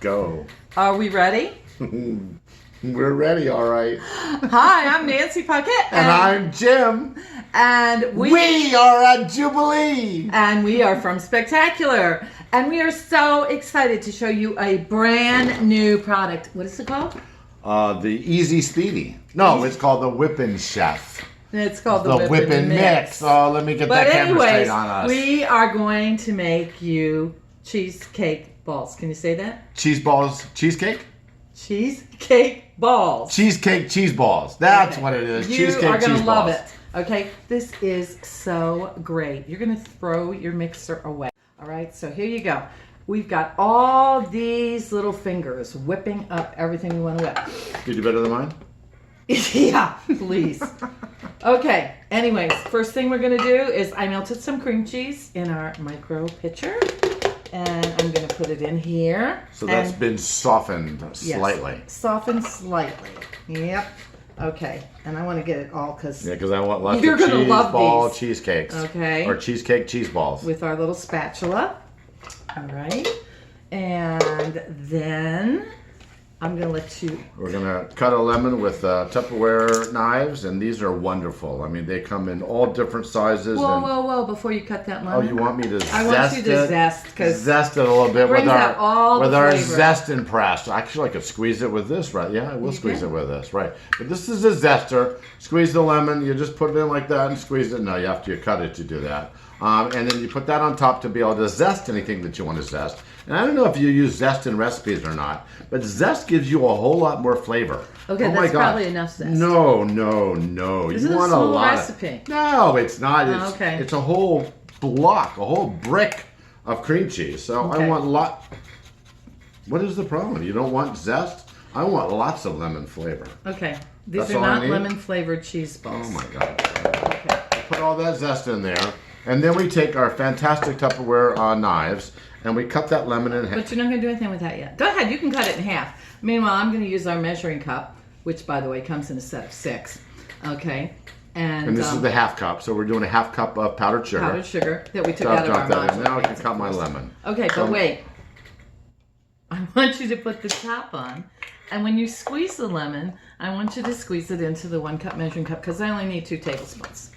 Go. Are we ready? We're ready, all right. Hi, I'm Nancy Puckett. And I'm Jim. And we are at Jubilee. And we are from Spectacular. And we are so excited to show you a brand new product. What is it called? The Easy Speedy. No, it's called the Whippin' Chef. It's called the Whippin' Mix. Oh, let me get that camera straight on us. We are going to make you cheesecake balls. Can you say that? Cheese balls, cheesecake? Cheesecake balls. Cheesecake cheese balls. That's what it is. You cheesecake are going cheese to love balls. it. Okay, this is so great. You're going to throw your mixer away. All right, so here you go. We've got all these little fingers whipping up everything we want to whip. You do better than mine? Yeah, please. Okay, anyways, first thing we're going to do is I melted some cream cheese in our micro pitcher. And I'm going to put it in here. So that's been softened slightly. Yes, softened slightly. Yep. Okay, and I want to get it all because I want lots you're of gonna cheese love ball these. cheesecakes. Okay. Or cheesecake cheese balls. With our little spatula. All right. And then I'm going to let you... We're going to cut a lemon with Tupperware knives, and these are wonderful. I mean, they come in all different sizes. Whoa, before you cut that lemon. Oh, you want me to zest it? I want you to zest it a little bit with our flavor. zest and press. Actually, I could squeeze it with this, right? Yeah, I will squeeze it with this, right? But this is a zester. Squeeze the lemon. You just put it in like that and squeeze it. No, you have to cut it to do that. And then you put that on top to be able to zest anything that you want to zest. And I don't know if you use zest in recipes or not, but zest gives you a whole lot more flavor. Okay, that's probably enough zest. No. This is you want a small lot recipe. No, it's not. It's, okay. It's a whole block, a whole brick of cream cheese. So I want What is the problem? You don't want zest? I want lots of lemon flavor. Okay. These That's are all I not need? lemon flavored cheese balls. Oh my God. Okay. Put all that zest in there. And then we take our fantastic Tupperware knives and we cut that lemon in half. But you're not going to do anything with that yet. Go ahead, you can cut it in half. Meanwhile, I'm going to use our measuring cup, which, by the way, comes in a set of 6. Okay? And this is the half cup, so we're doing a half cup of powdered sugar. Powdered sugar that we took out of our modular. Now I can cut my lemon. Okay, but wait. I want you to put the top on. And when you squeeze the lemon, I want you to squeeze it into the 1 cup measuring cup because I only need 2 tablespoons.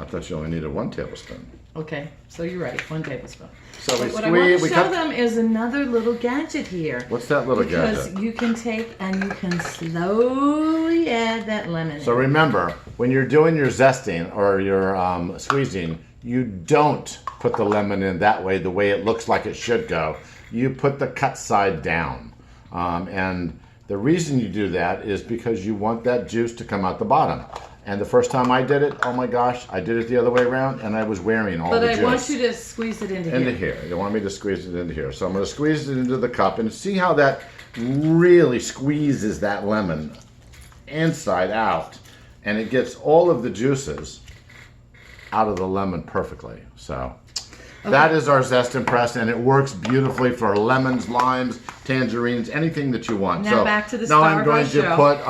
I thought you only needed 1 tablespoon. Okay, so you're right, 1 tablespoon. So what I want to show them is another little gadget here. What's that little gadget? Because you can take and you can slowly add that lemon. So remember, when you're doing your zesting or your squeezing, you don't put the lemon in that way, the way it looks like it should go. You put the cut side down. And the reason you do that is because you want that juice to come out the bottom. And the first time I did it, oh my gosh, I did it the other way around and I was wearing all the juice. But I want you to squeeze it into here. Into here. You want me to squeeze it into here. So I'm going to squeeze it into the cup and see how that really squeezes that lemon inside out. And it gets all of the juices out of the lemon perfectly. So that is our zest and press, and it works beautifully for lemons, limes, tangerines, anything that you want. Now back to the star Now I'm going to show. put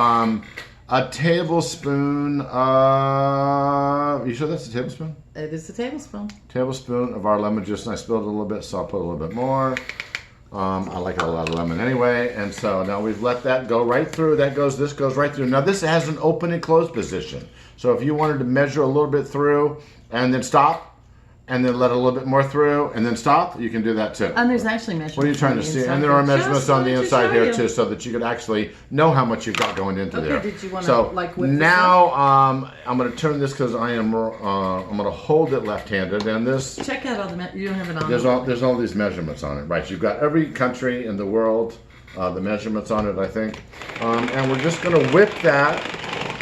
a tablespoon of... You sure that's a tablespoon? It is a tablespoon. Tablespoon of our lemon juice, and I spilled it a little bit, so I'll put a little bit more. I like a lot of lemon anyway, and so now we've let that go right through. This goes right through. Now this has an open and closed position. So if you wanted to measure a little bit through and then stop, and then let a little bit more through, and then stop, you can do that too. And there's actually measurements. What are you trying to see? And there are measurements on the inside here too, so that you could actually know how much you've got going into there. Did you want to whip this now I'm going to turn this because I'm going to hold it left-handed, and this. Check out all the you don't have it on. There's all these measurements on it, right? You've got every country in the world, the measurements on it, I think, and we're just going to whip that.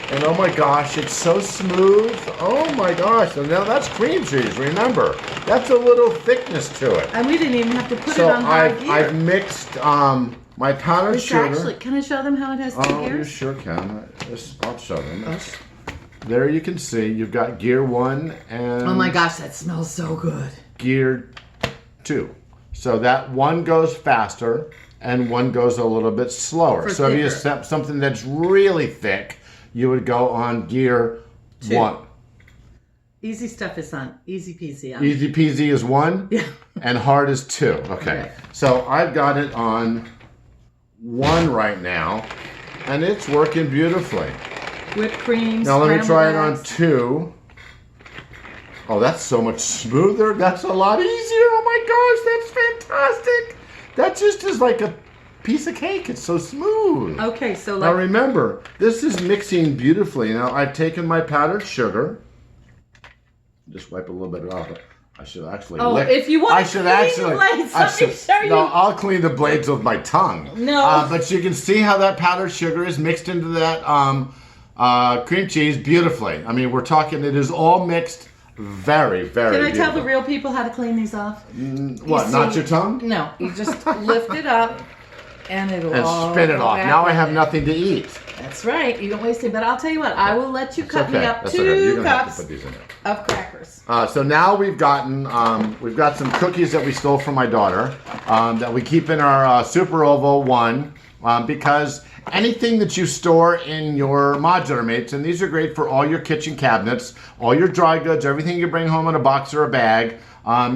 And oh my gosh, it's so smooth. Oh my gosh, and now that's cream cheese, remember. That's a little thickness to it. And we didn't even have to put it on high gear. I've mixed my powdered sugar. Can I show them how it has 2 Oh, gears? you sure can. I'll show them. There you can see, you've got gear 1 and... Oh my gosh, that smells so good. Gear 2. So that one goes faster and one goes a little bit slower. So if you set something that's really thick, you would go on gear 1. Easy stuff is on. Easy peasy on. Easy peasy is 1? Yeah. And hard is 2. Okay. So I've got it on 1 right now, and it's working beautifully. Whipped cream. Now let me try it on eggs. 2. Oh, that's so much smoother. That's a lot easier. Oh my gosh, that's fantastic. That just is like a piece of cake. It's so smooth. Okay, so Now like, remember, this is mixing beautifully. Now I've taken my powdered sugar. Just wipe a little bit off. I should actually lick. If you want I to should clean actually, the blades, I let me should, show you. No, I'll clean the blades with my tongue. No. But you can see how that powdered sugar is mixed into that cream cheese beautifully. I mean, we're talking, it is all mixed very, very Can I beautiful. tell the real people how to clean these off? What, not your tongue? No, you just lift it up and it'll And all spit it go off. back Now I in have there. nothing to eat. That's right. You don't waste it. But I'll tell you what. I will let you cut me up That's okay. You're 2 gonna have to cups put these in there. of crackers. So now we've got some cookies that we stole from my daughter that we keep in our Super Oval 1 because anything that you store in your modular mates, and these are great for all your kitchen cabinets, all your dry goods, everything you bring home in a box or a bag.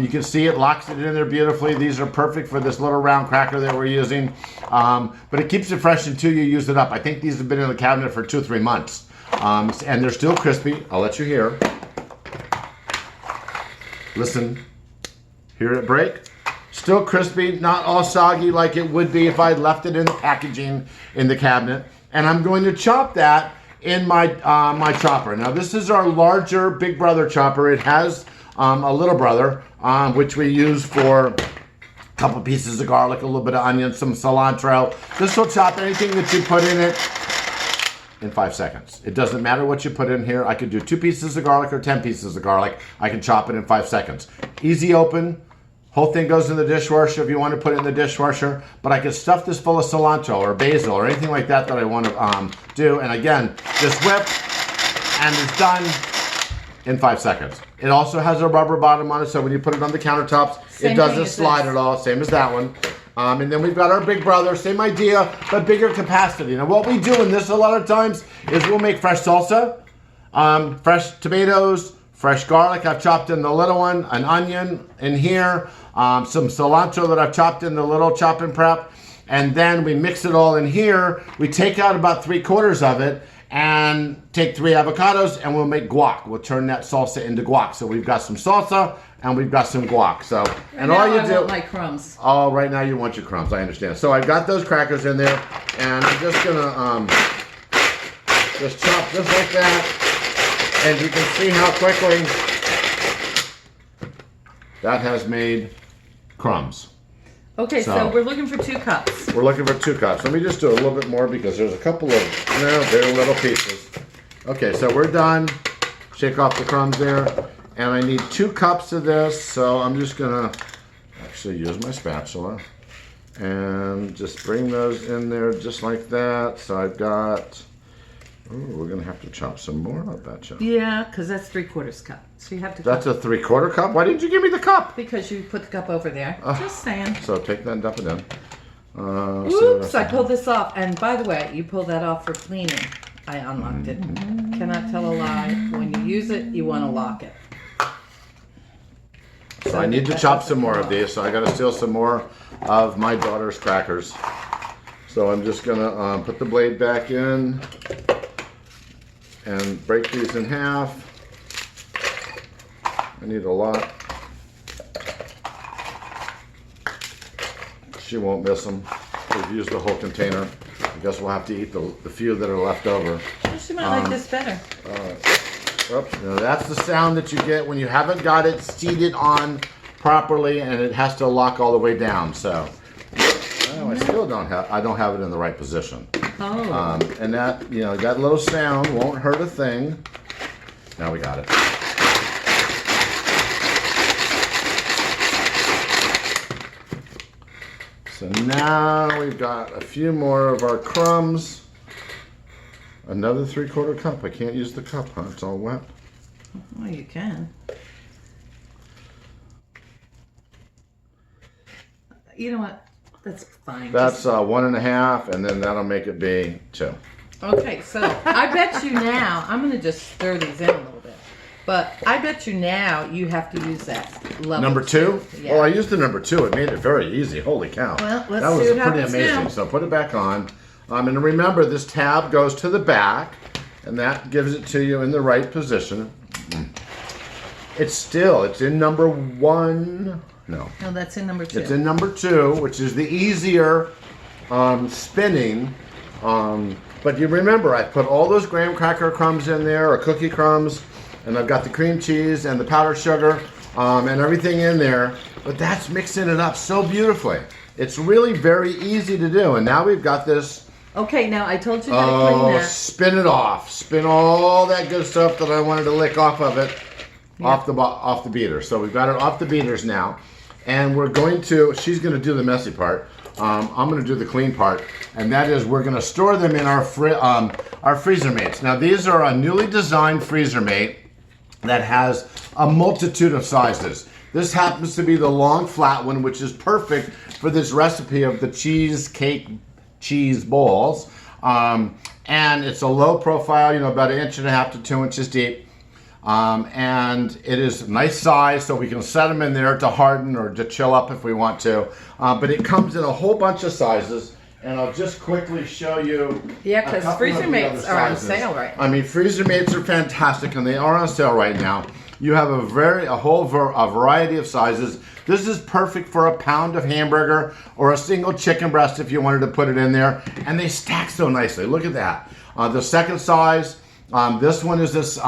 You can see it locks it in there beautifully. These are perfect for this little round cracker that we're using. But it keeps it fresh until you use it up. I think these have been in the cabinet for 2 or 3 months. And they're still crispy. I'll let you hear. Listen. Hear it break? Still crispy, not all soggy like it would be if I'd left it in the packaging in the cabinet. And I'm going to chop that in my my chopper. Now this is our larger Big Brother chopper. It has a little brother, which we use for a couple pieces of garlic, a little bit of onion, some cilantro. This will chop anything that you put in it in 5 seconds. It doesn't matter what you put in here. I could do 2 pieces of garlic or 10 pieces of garlic. I can chop it in 5 seconds. Easy open. Whole thing goes in the dishwasher if you want to put it in the dishwasher. But I could stuff this full of cilantro or basil or anything like that that I want to do. And again, just whip and it's done in 5 seconds. It also has a rubber bottom on it, so when you put it on the countertops, Same it doesn't thing as slide this. at all. Same as that one. And then we've got our Big Brother, same idea, but bigger capacity. Now what we do in this a lot of times is we'll make fresh salsa, fresh tomatoes, fresh garlic I've chopped in the little one, an onion in here, some cilantro that I've chopped in the little chop and prep, and then we mix it all in here. We take out about 3/4 of it and take 3 avocados and we'll make guac. We'll turn that salsa into guac. So we've got some salsa and we've got some guac. So, and now all you I do. want my crumbs. Oh, right now you want your crumbs. I understand. So I've got those crackers in there, and I'm just gonna just chop just like that, and you can see how quickly that has made crumbs. Okay, so we're looking for 2 cups. We're looking for 2 cups. Let me just do a little bit more because there's a couple of they're little pieces. Okay, so we're done. Shake off the crumbs there. And I need 2 cups of this, so I'm just gonna actually use my spatula and just bring those in there just like that. So I've got, oh, we're gonna have to chop some more, I betcha. Yeah, because that's 3/4 cup. So you have to That's a 3/4 cup? Why didn't you give me the cup? because you put the cup over there. Just saying. So take that and dump it in. Oops, I pulled this off. And by the way, you pulled that off for cleaning. I unlocked it. Cannot tell a lie. When you use it, you want to lock it. So I need to chop some more of these, so I gotta steal some more of my daughter's crackers. So I'm just gonna put the blade back in and break these in half. I need a lot. She won't miss them. We've used the whole container. I guess we'll have to eat the few that are left over. Well, she might like this better. Oops. Now that's the sound that you get when you haven't got it seated on properly and it has to lock all the way down. So I still don't have it in the right position. Oh. And that, that little sound won't hurt a thing. Now we got it. So now we've got a few more of our crumbs. Another 3/4 cup. I can't use the cup, huh? It's all wet. Well, you can. You know what? That's fine. That's 1.5, and then that'll make it be 2. Okay, so I bet you now, I'm going to just stir these in a little bit. But I bet you now you have to use that level. Number 2? Yeah. Well, I used the number 2. It made it very easy. Holy cow. Well, let's that was see what pretty happens amazing. now. So put it back on. And remember, this tab goes to the back, and that gives it to you in the right position. It's in number 1. No, that's in number 2. it's in number 2, which is the easier spinning. But you remember, I put all those graham cracker crumbs in there, or cookie crumbs, and I've got the cream cheese and the powdered sugar and everything in there. But that's mixing it up so beautifully. It's really very easy to do. And now we've got this. Okay, now I told you how to clean that. Spin it off. Spin all that good stuff that I wanted to lick off of it, off the beater. So we've got it off the beaters now. And she's going to do the messy part. I'm going to do the clean part, and that is we're going to store them in our freezer mates. Now these are a newly designed freezer mate that has a multitude of sizes. This happens to be the long flat one, which is perfect for this recipe of the cheesecake cheese balls. And it's a low profile, about 1.5 to 2 inches deep. And it is a nice size, so we can set them in there to harden or to chill up if we want to. But it comes in a whole bunch of sizes, and I'll just quickly show you. Yeah, because freezer mates are on sale right now. I mean, freezer mates are fantastic, and they are on sale right now. You have a variety of sizes. This is perfect for a pound of hamburger or a single chicken breast if you wanted to put it in there, and they stack so nicely. Look at that. The second size. This one is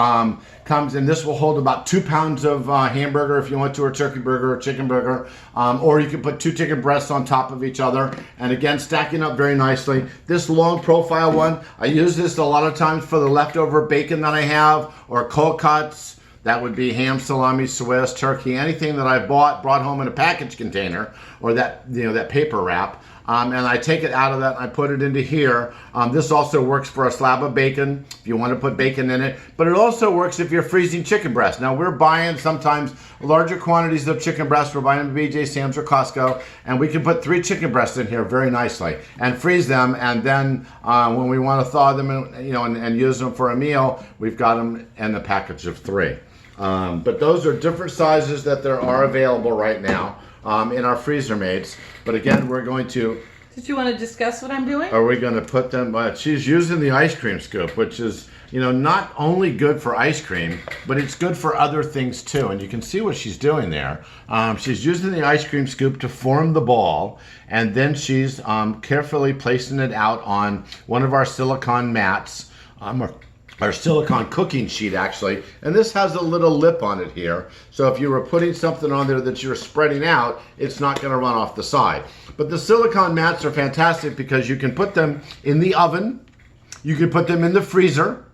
comes in. This will hold about 2 pounds of hamburger if you want to, or turkey burger or chicken burger, or you can put 2 chicken breasts on top of each other, and again stacking up very nicely. This long profile one, I use this a lot of times for the leftover bacon that I have, or cold cuts. That would be ham, salami, Swiss, turkey, anything that I brought home in a package container, or that paper wrap. And I take it out of that and I put it into here. This also works for a slab of bacon if you want to put bacon in it. But it also works if you're freezing chicken breast. Now we're buying sometimes larger quantities of chicken breast. We're buying them at BJ, Sam's, or Costco. And we can put 3 chicken breasts in here very nicely and freeze them. And then when we want to thaw them and use them for a meal, we've got them in the package of 3. But those are different sizes that there are available right now in our freezer mates. But again, we're going to... Did you want to discuss what I'm doing? Are we going to put them... she's using the ice cream scoop, which is, not only good for ice cream, but it's good for other things too. And you can see what she's doing there. She's using the ice cream scoop to form the ball, and then she's carefully placing it out on one of our silicone mats, our silicone cooking sheet actually, and this has a little lip on it here, so if you were putting something on there that you're spreading out, it's not going to run off the side. But the silicone mats are fantastic because you can put them in the oven, you can put them in the freezer,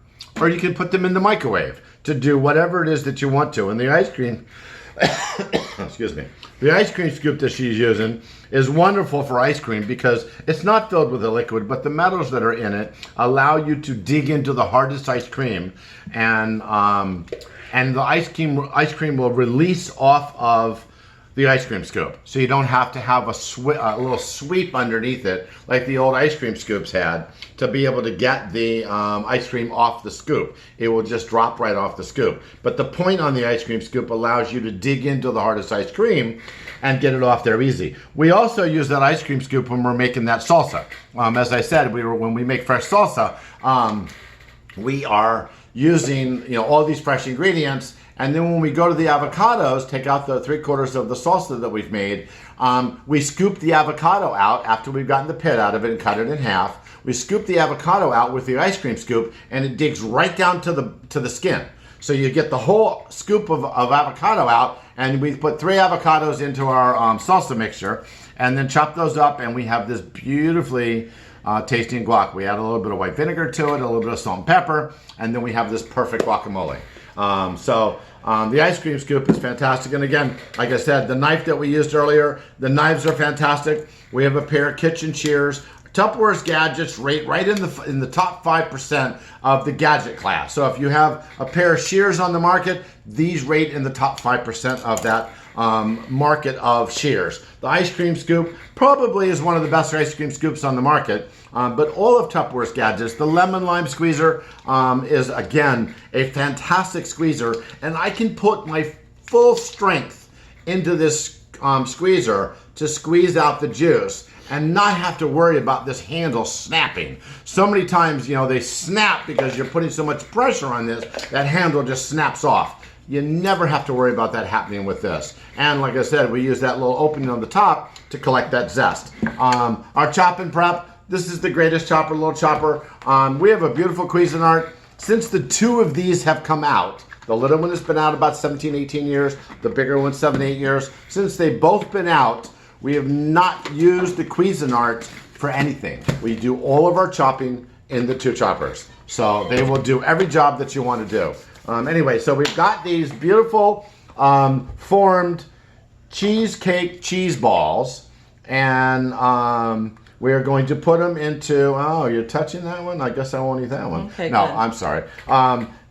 or you can put them in the microwave to do whatever it is that you want to. And the ice cream excuse me, the ice cream scoop that she's using is wonderful for ice cream because it's not filled with a liquid, but the metals that are in it allow you to dig into the hardest ice cream, and the ice cream will release off of the ice cream scoop, so you don't have to have a little sweep underneath it like the old ice cream scoops had to be able to get the ice cream off the scoop. It will just drop right off the scoop. But the point on the ice cream scoop allows you to dig into the hardest ice cream and get it off there easy. We also use that ice cream scoop when we're making that salsa. As I said, when we make fresh salsa, we are using all these fresh ingredients. And then when we go to the avocados, take out the 3/4 of the salsa that we've made, we scoop the avocado out after we've gotten the pit out of it and cut it in half. We scoop the avocado out with the ice cream scoop, and it digs right down to the skin. So you get the whole scoop of avocado out, and we put 3 avocados into our salsa mixture, and then chop those up, and we have this beautifully tasting guac. We add a little bit of white vinegar to it, a little bit of salt and pepper, and then we have this perfect guacamole. The ice cream scoop is fantastic. And again, like I said, the knife that we used earlier, the knives are fantastic. We have a pair of kitchen shears. Tupperware's gadgets rate right in the top 5% of the gadget class. So if you have a pair of shears on the market, these rate in the top 5% of that market of shears. The ice cream scoop probably is one of the best ice cream scoops on the market, but all of Tupperware's gadgets, the lemon lime squeezer is again a fantastic squeezer, and I can put my full strength into this squeezer to squeeze out the juice and not have to worry about this handle snapping. So many times, they snap because you're putting so much pressure on this, that handle just snaps off. You never have to worry about that happening with this. And like I said, we use that little opening on the top to collect that zest. Our chop and prep, this is the greatest chopper, little chopper. We have a beautiful Cuisinart. Since the two of these have come out, the little one has been out about 17, 18 years, the bigger one 7, 8 years. Since they've both been out, we have not used the Cuisinart for anything. We do all of our chopping in the two choppers. So they will do every job that you want to do. Anyway, so we've got these beautiful formed cheesecake cheese balls, and we are going to put them into, oh, you're touching that one? I guess I won't eat that one. Okay, no, good. I'm sorry.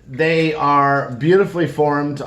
They are beautifully formed.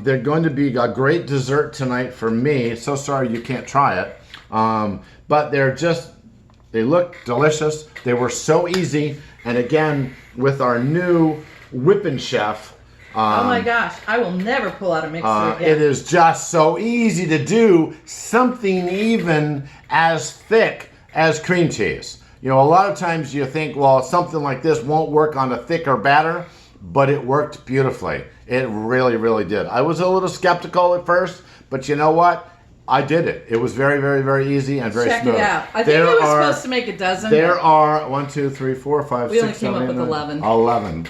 They're going to be a great dessert tonight for me. So sorry you can't try it. But they look delicious. They were so easy. And again, with our new Whippin' Chef, oh my gosh, I will never pull out a mixer again. it is just so easy to do something even as thick as cream cheese. A lot of times you think, well, something like this won't work on a thicker batter, but it worked beautifully. It really, really did. I was a little skeptical at first, but you know what? I did it. It was very, very, very easy and very smooth. Check it out. I think we were supposed to make a dozen. There are 1, 2, 3, 4, 5, 6, 7, 8, 9. We only came up with 11. 11.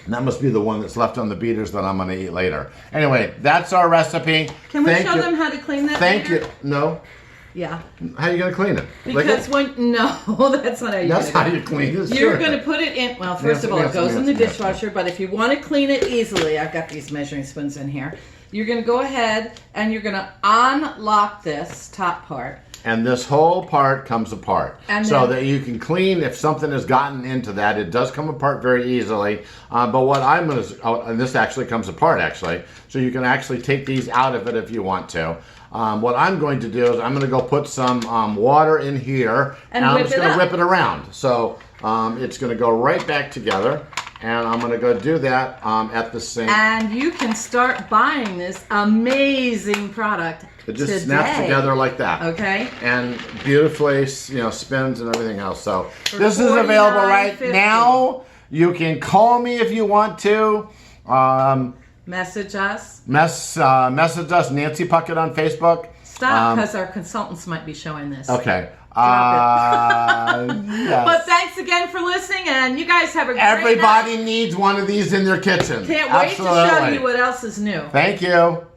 And that must be the one that's left on the beaters that I'm going to eat later. Anyway, that's our recipe. Can we show them how to clean that Thank later? you. No. Yeah. How are you going to clean it? Because no, that's not how you That's do it. how you clean it. You're going to put it in, well, first of all, it goes in the dishwasher, but if you want to clean it easily, I've got these measuring spoons in here. You're going to go ahead and you're going to unlock this top part. And this whole part comes apart. And so then, that you can clean if something has gotten into that. It does come apart very easily. But what I'm going to, and this actually comes apart actually, so you can actually take these out of it if you want to. What I'm going to do is I'm going to go put some water in here, and I'm just going to whip it around. So it's going to go right back together. And I'm going to go do that at the sink. And you can start buying this amazing product It just today. snaps together like that. Okay. And beautifully, spins and everything else. So this is available right now. You can call me if you want to. Message us. Message us, Nancy Puckett on Facebook. Stop, because our consultants might be showing this. Okay. Yes. But thanks again for listening, and you guys have a great Everybody night. needs one of these in their kitchen. Can't wait Absolutely. to show you what else is new. Thank you.